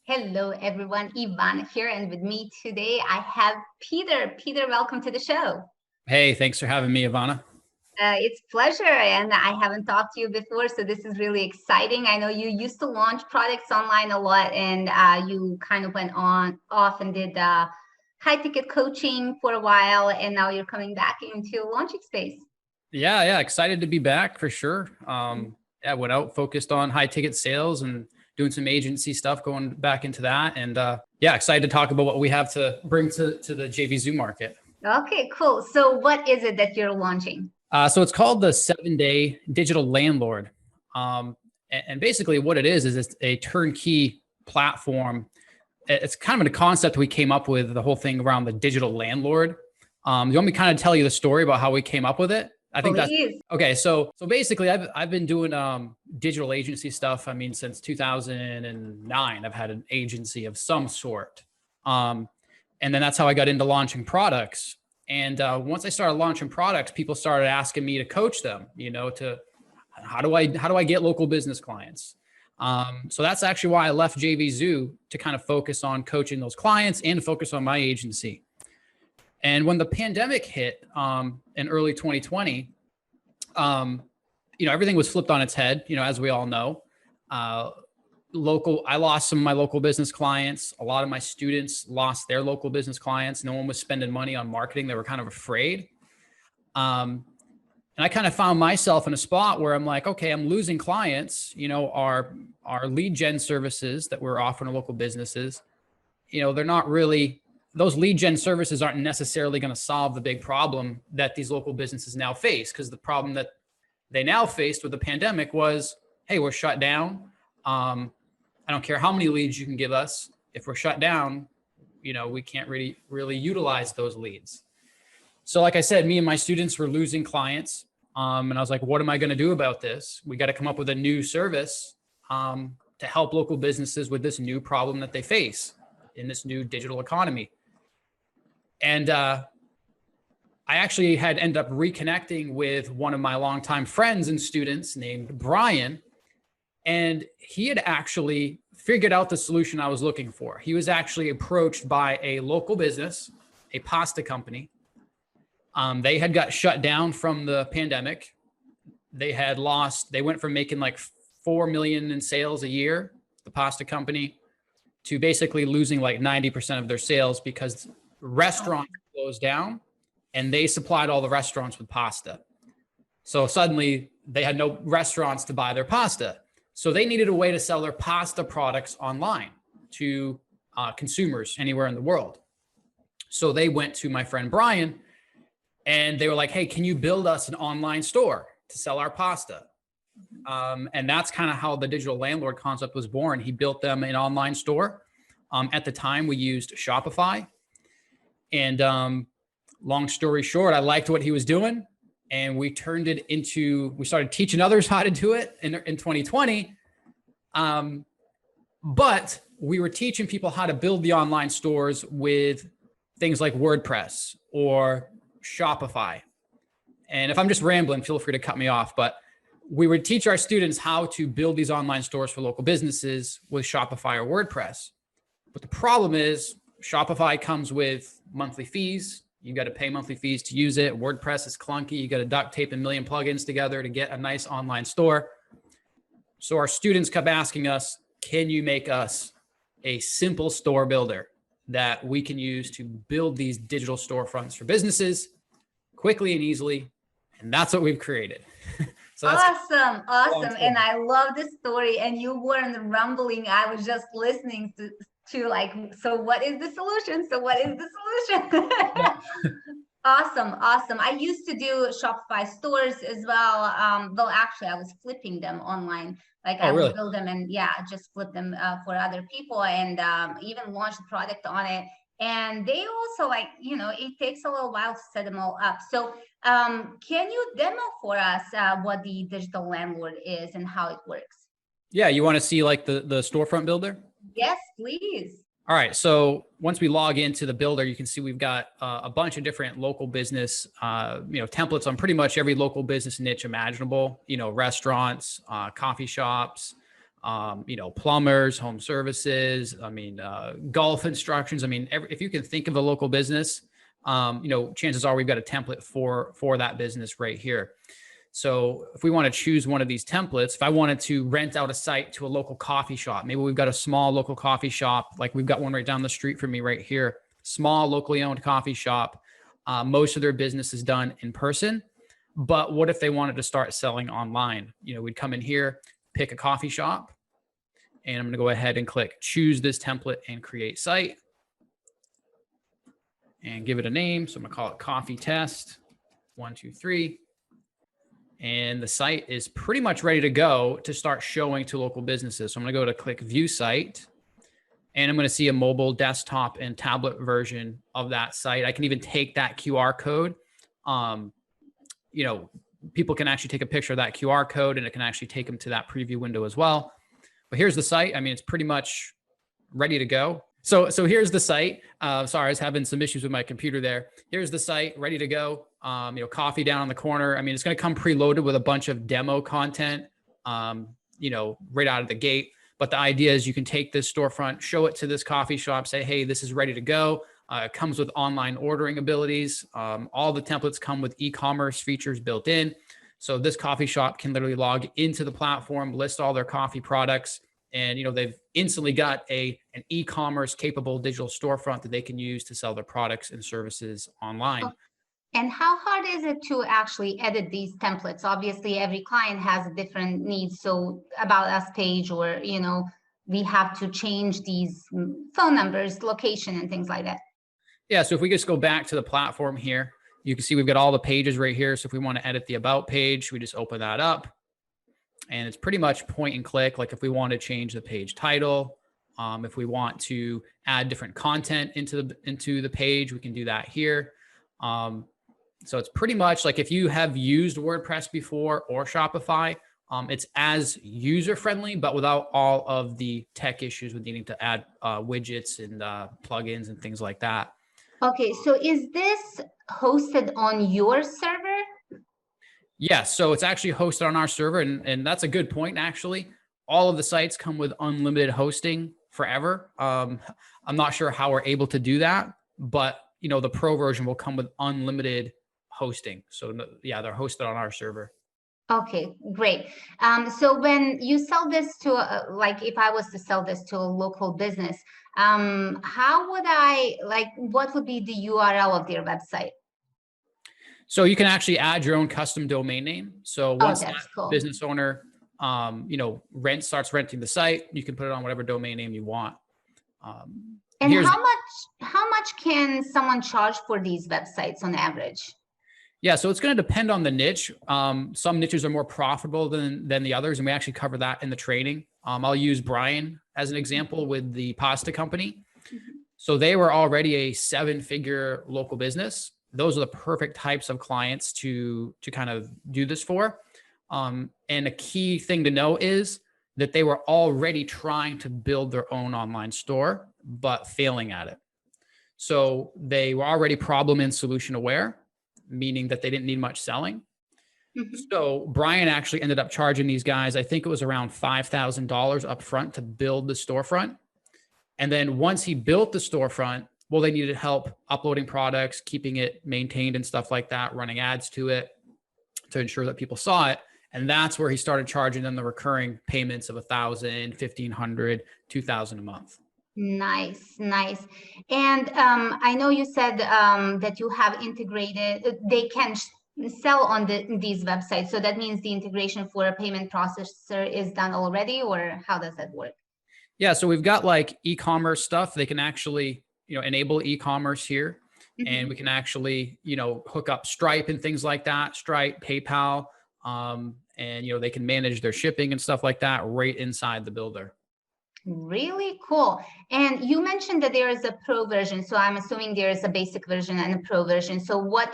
Hello, everyone. Ivana here, and with me today I have Peter. Peter, welcome to the show. Hey, thanks for having me, Ivana. It's a pleasure, and I haven't talked to you before, so this is really exciting. I know you used to launch products online a lot, and you kind of went on off and did high ticket coaching for a while, and now you're coming back into launching space. Yeah, excited to be back for sure. Went out, focused on high ticket sales and doing some agency stuff, going back into that. And excited to talk about what we have to bring to the JV market. Okay, cool. So what is it that you're launching? So it's called the 7-Day Digital Landlord. And basically what it is it's a turnkey platform. It's kind of a concept we came up with, the whole thing around the digital landlord. You want me to kind of tell you the story about how we came up with it? I think that's okay. So basically I've been doing digital agency stuff. I mean, since 2009, I've had an agency of some sort. And then that's how I got into launching products. And once I started launching products, people started asking me to coach them, to how do I get local business clients? So that's actually why I left JV Zoo, to kind of focus on coaching those clients and focus on my agency. And when the pandemic hit in early 2020, everything was flipped on its head, as we all know. I lost some of my local business clients. A lot of my students lost their local business clients. No one was spending money on marketing. They were kind of afraid. And I kind of found myself in a spot where I'm like, okay, I'm losing clients. Our lead gen services that we're offering to local businesses, they're not really, those lead gen services aren't necessarily going to solve the big problem that these local businesses now face. Because the problem that they now faced with the pandemic was, hey, we're shut down. I don't care how many leads you can give us. If we're shut down, we can't really utilize those leads. So like I said, me and my students were losing clients. And I was like, what am I going to do about this? We got to come up with a new service to help local businesses with this new problem that they face in this new digital economy. And I actually had ended up reconnecting with one of my longtime friends and students named Brian. And he had actually figured out the solution I was looking for. He was actually approached by a local business, a pasta company. They had got shut down from the pandemic. They went from making like 4 million in sales a year, the pasta company, to basically losing like 90% of their sales because restaurants closed down and they supplied all the restaurants with pasta. So suddenly they had no restaurants to buy their pasta. So they needed a way to sell their pasta products online to consumers anywhere in the world. So they went to my friend Brian and they were like, hey, can you build us an online store to sell our pasta? And that's kind of how the digital landlord concept was born. He built them an online store. At the time, we used Shopify. And long story short, I liked what he was doing. And we started teaching others how to do it in 2020. But we were teaching people how to build the online stores with things like WordPress or Shopify. And if I'm just rambling, feel free to cut me off. But we would teach our students how to build these online stores for local businesses with Shopify or WordPress. But the problem is Shopify comes with monthly fees. You got to pay monthly fees to use it. WordPress is clunky. You got to duct tape a million plugins together to get a nice online store. So our students kept asking us, can you make us a simple store builder that we can use to build these digital storefronts for businesses quickly and easily? And that's what we've created. So awesome. And I love this story. And you weren't rumbling. I was just listening to like, so what is the solution? So what is the solution? Yeah. Awesome. I used to do Shopify stores as well. Though actually I was flipping them online. Like I would build them and just flip them for other people and even launch the product on it. And they also it takes a little while to set them all up. So can you demo for us what the digital landlord is and how it works? Yeah. You want to see like the storefront builder? Yes, please. All right. So once we log into the builder, you can see we've got a bunch of different local business, templates on pretty much every local business niche imaginable, restaurants, coffee shops, plumbers, home services, golf instructions. If you can think of a local business, chances are we've got a template for that business right here. So if we want to choose one of these templates, if I wanted to rent out a site to a local coffee shop, maybe we've got a small local coffee shop, like we've got one right down the street from me right here, small locally owned coffee shop. Most of their business is done in person, but what if they wanted to start selling online? We'd come in here, pick a coffee shop, and I'm going to go ahead and click choose this template and create site and give it a name. So I'm going to call it coffee test 1, 2, 3. And the site is pretty much ready to go to start showing to local businesses. So I'm going to go to click view site, and I'm going to see a mobile, desktop, and tablet version of that site. I can even take that QR code. People can actually take a picture of that QR code, and it can actually take them to that preview window as well. But here's the site. It's pretty much ready to go. So here's the site. Sorry, I was having some issues with my computer there. Here's the site ready to go. Coffee down on the corner. It's going to come preloaded with a bunch of demo content, right out of the gate. But the idea is you can take this storefront, show it to this coffee shop, say, hey, this is ready to go. It comes with online ordering abilities. All the templates come with e-commerce features built in. So this coffee shop can literally log into the platform, list all their coffee products, and they've instantly got an e-commerce capable digital storefront that they can use to sell their products and services online. And how hard is it to actually edit these templates? Obviously, every client has different needs. So about us page, or, we have to change these phone numbers, location, and things like that. Yeah. So if we just go back to the platform here, you can see we've got all the pages right here. So if we want to edit the about page, we just open that up, and it's pretty much point and click. Like if we want to change the page title, if we want to add different content into the page, we can do that here. So it's pretty much like if you have used WordPress before or Shopify, it's as user-friendly, but without all of the tech issues with needing to add widgets and plugins and things like that. Okay, so is this hosted on your server? Yes, so it's actually hosted on our server, and that's a good point, actually. All of the sites come with unlimited hosting forever. I'm not sure how we're able to do that, but the pro version will come with unlimited hosting. So yeah, they're hosted on our server. Okay, great. So when you sell this to, if I was to sell this to a local business, how would what would be the URL of their website? So you can actually add your own custom domain name. So once that cool. business owner, starts renting the site, you can put it on whatever domain name you want. And how much can someone charge for these websites on average? Yeah, so it's going to depend on the niche. Some niches are more profitable than the others, and we actually cover that in the training. I'll use Brian as an example with the pasta company. Mm-hmm. So they were already a 7-figure local business. Those are the perfect types of clients to kind of do this for. And a key thing to know is that they were already trying to build their own online store, but failing at it. So they were already problem and solution aware, meaning that they didn't need much selling. Mm-hmm. So Brian actually ended up charging these guys, I think it was around $5,000 up front to build the storefront. And then once he built the storefront, well, they needed help uploading products, keeping it maintained and stuff like that, running ads to it to ensure that people saw it. And that's where he started charging them the recurring payments of $1,000, $1,500, $2,000 a month. Nice. And I know you said that you have integrated, they can sell on these websites. So that means the integration for a payment processor is done already, or how does that work? Yeah, so we've got like e-commerce stuff. They can actually, enable e-commerce here. Mm-hmm. And we can actually, hook up Stripe and things like that, Stripe, PayPal, and, they can manage their shipping and stuff like that right inside the builder. Really cool. And you mentioned that there is a pro version. So I'm assuming there is a basic version and a pro version. So what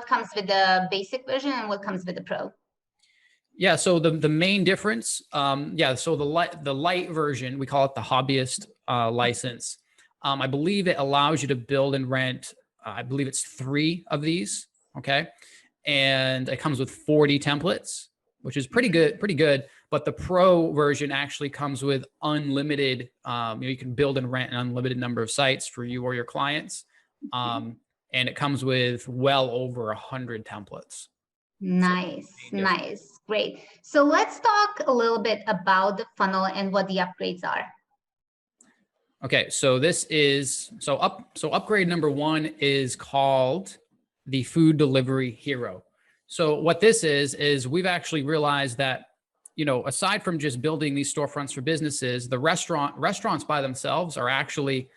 comes with the basic version and what comes with the pro? Yeah. So the main difference, so the light version, we call it the hobbyist license. I believe it allows you to build and rent, I believe it's 3 of these. Okay. And it comes with 40 templates. which is pretty good. But the pro version actually comes with unlimited, you can build and rent an unlimited number of sites for you or your clients. And it comes with well over 100 templates. Nice, nice, great. So let's talk a little bit about the funnel and what the upgrades are. Okay, so this is, upgrade number 1 is called the Food Delivery Hero. So what this is we've actually realized that, aside from just building these storefronts for businesses, the restaurants by themselves are actually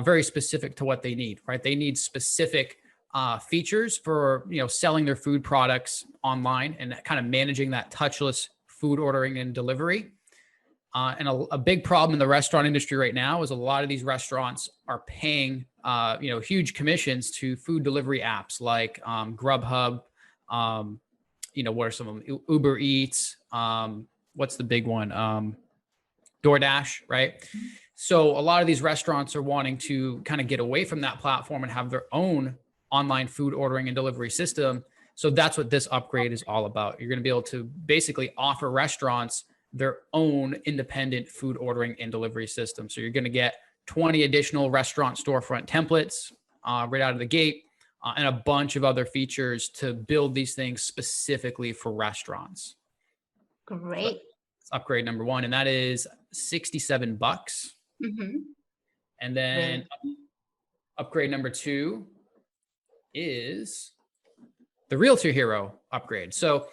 very specific to what they need, right? They need specific features for, selling their food products online and kind of managing that touchless food ordering and delivery. And a big problem in the restaurant industry right now is a lot of these restaurants are paying, huge commissions to food delivery apps like Grubhub. What are some of them? Uber Eats. What's the big one? DoorDash, right? So a lot of these restaurants are wanting to kind of get away from that platform and have their own online food ordering and delivery system. So that's what this upgrade is all about. You're going to be able to basically offer restaurants their own independent food ordering and delivery system. So you're going to get 20 additional restaurant storefront templates right out of the gate, and a bunch of other features to build these things specifically for restaurants. Great. So it's upgrade number 1, and that is $67. And then upgrade number 2 is the Realtor Hero upgrade. So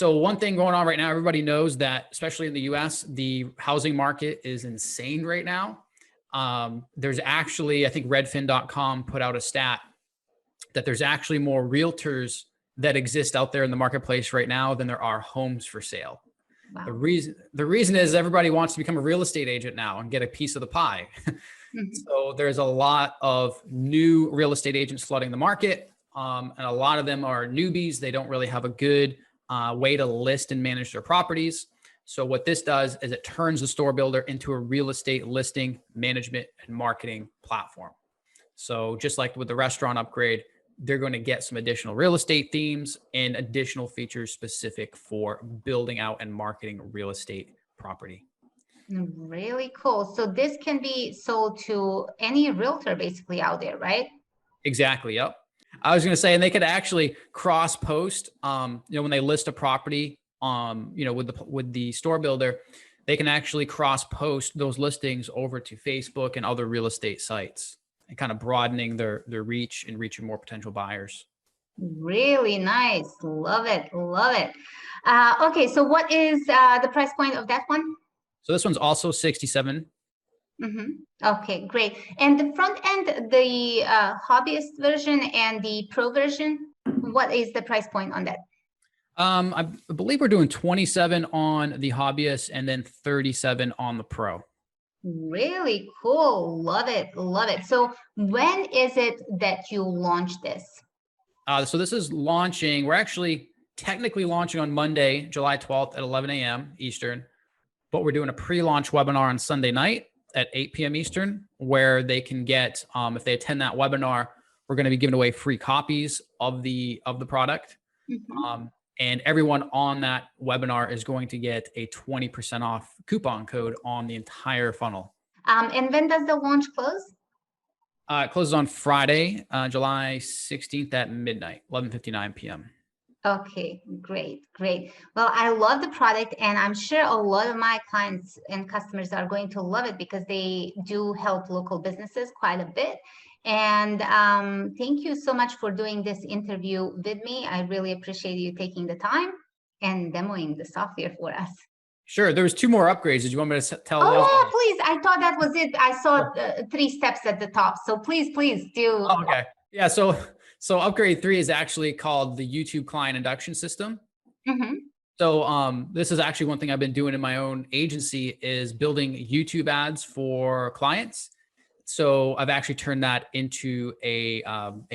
one thing going on right now, everybody knows that, especially in the US, the housing market is insane right now. There's actually, I think Redfin.com put out a stat that there's actually more realtors that exist out there in the marketplace right now than there are homes for sale. Wow. The reason is everybody wants to become a real estate agent now and get a piece of the pie. So there's a lot of new real estate agents flooding the market. And a lot of them are newbies. They don't really have a good way to list and manage their properties. So what this does is it turns the store builder into a real estate listing management and marketing platform. So just like with the restaurant upgrade, they're going to get some additional real estate themes and additional features specific for building out and marketing real estate property. Really cool. So this can be sold to any realtor basically out there, right? Exactly. Yep. I was going to say, and they could actually cross post, when they list a property, with the store builder, they can actually cross post those listings over to Facebook and other real estate sites, and kind of broadening their reach and reaching more potential buyers. Really nice. Love it. Love it. Okay. So what is the price point of that one? So this one's also 67. Okay, great. And the front end, the hobbyist version and the pro version, what is the price point on that? I believe we're doing 27 on the hobbyist and then 37 on the pro. Really cool. Love it. Love it. So when is it that you launch this? So this is launching. We're actually technically launching on Monday, July 12th at 11 a.m. Eastern, but we're doing a pre-launch webinar on Sunday night at 8 p.m. Eastern, where they can get, if they attend that webinar, we're going to be giving away free copies of the product. And everyone on that webinar is going to get a 20% off coupon code on the entire funnel. And when does the launch close? It closes on Friday, July 16th at midnight, 11:59 p.m. Okay, great, great. Well, I love the product, and I'm sure a lot of my clients and customers are going to love it because they do help local businesses quite a bit. And thank you so much for doing this interview with me. I really appreciate you taking the time and demoing the software for us. Sure. There was 2 more upgrades. Did you want me to tell? Oh, please. I thought that was it. I saw 3 steps at the top. So please do. Oh, okay. Yeah. So upgrade 3 is actually called the YouTube client induction system. So this is actually one thing I've been doing in my own agency is building YouTube ads for clients. So I've actually turned that into a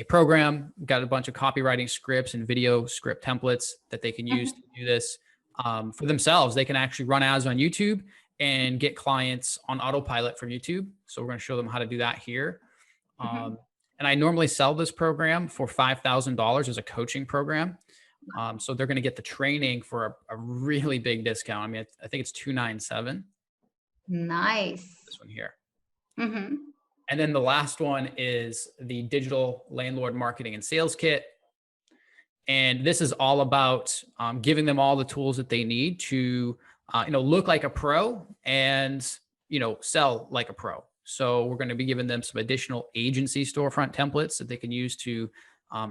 program, got a bunch of copywriting scripts and video script templates that they can use to do this for themselves. They can actually run ads on YouTube and get clients on autopilot from YouTube. So we're going to show them how to do that here. And I normally sell this program for $5,000 as a coaching program. So they're going to get the training for a really big discount. I mean, I think it's $297. Nice. This one here. Mm-hmm. And then the last one is the Digital Landlord Marketing and Sales Kit. And this is all about giving them all the tools that they need to, look like a pro and, sell like a pro. So we're going to be giving them some additional agency storefront templates that they can use to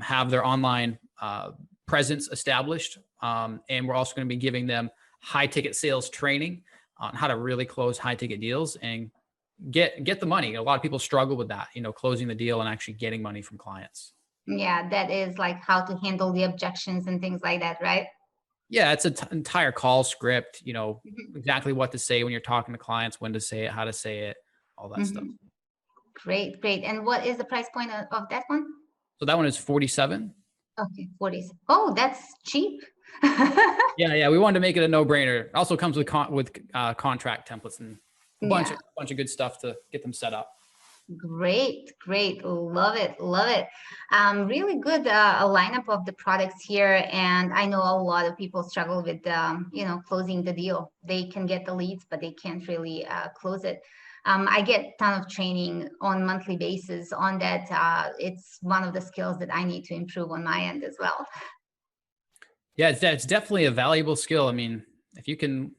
have their online presence established. And we're also going to be giving them high ticket sales training on how to really close high ticket deals and get the money. A lot of people struggle with that, closing the deal and actually getting money from clients. Yeah, that is like how to handle the objections and things like that, right? Yeah, it's an entire call script, Mm-hmm. exactly what to say when you're talking to clients, when to say it, how to say it, all that stuff. Great, great. And what is the price point of that one? So that one is 47. Okay, 40. Oh, that's cheap. Yeah. We wanted to make it a no-brainer. It also comes with contract templates and a bunch of good stuff to get them set up. Great, great. Love it, love it. Really good a lineup of the products here. And I know a lot of people struggle with, closing the deal. They can get the leads, but they can't really close it. I get a ton of training on monthly basis on that. It's one of the skills that I need to improve on my end as well. Yeah, it's definitely a valuable skill. I mean, if you can,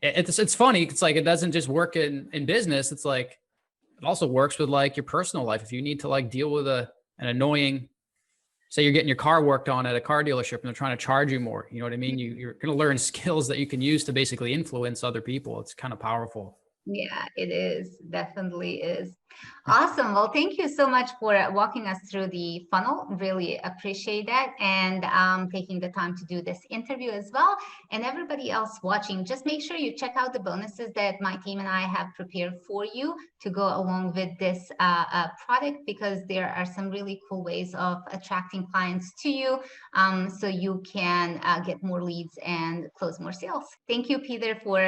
it's funny. It's like, it doesn't just work in business. It's like, it also works with like your personal life. If you need to like deal with an annoying, say you're getting your car worked on at a car dealership and they're trying to charge you more, you know what I mean? You're going to learn skills that you can use to basically influence other people. It's kind of powerful. Yeah, it is. Definitely is. Awesome. Well, thank you so much for walking us through the funnel. Really appreciate that. And taking the time to do this interview as well. And everybody else watching, just make sure you check out the bonuses that my team and I have prepared for you to go along with this product, because there are some really cool ways of attracting clients to you, so you can get more leads and close more sales. Thank you, Peter, for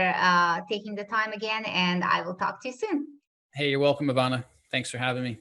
taking the time again, and I will talk to you soon. Hey, you're welcome, Ivana. Thanks for having me.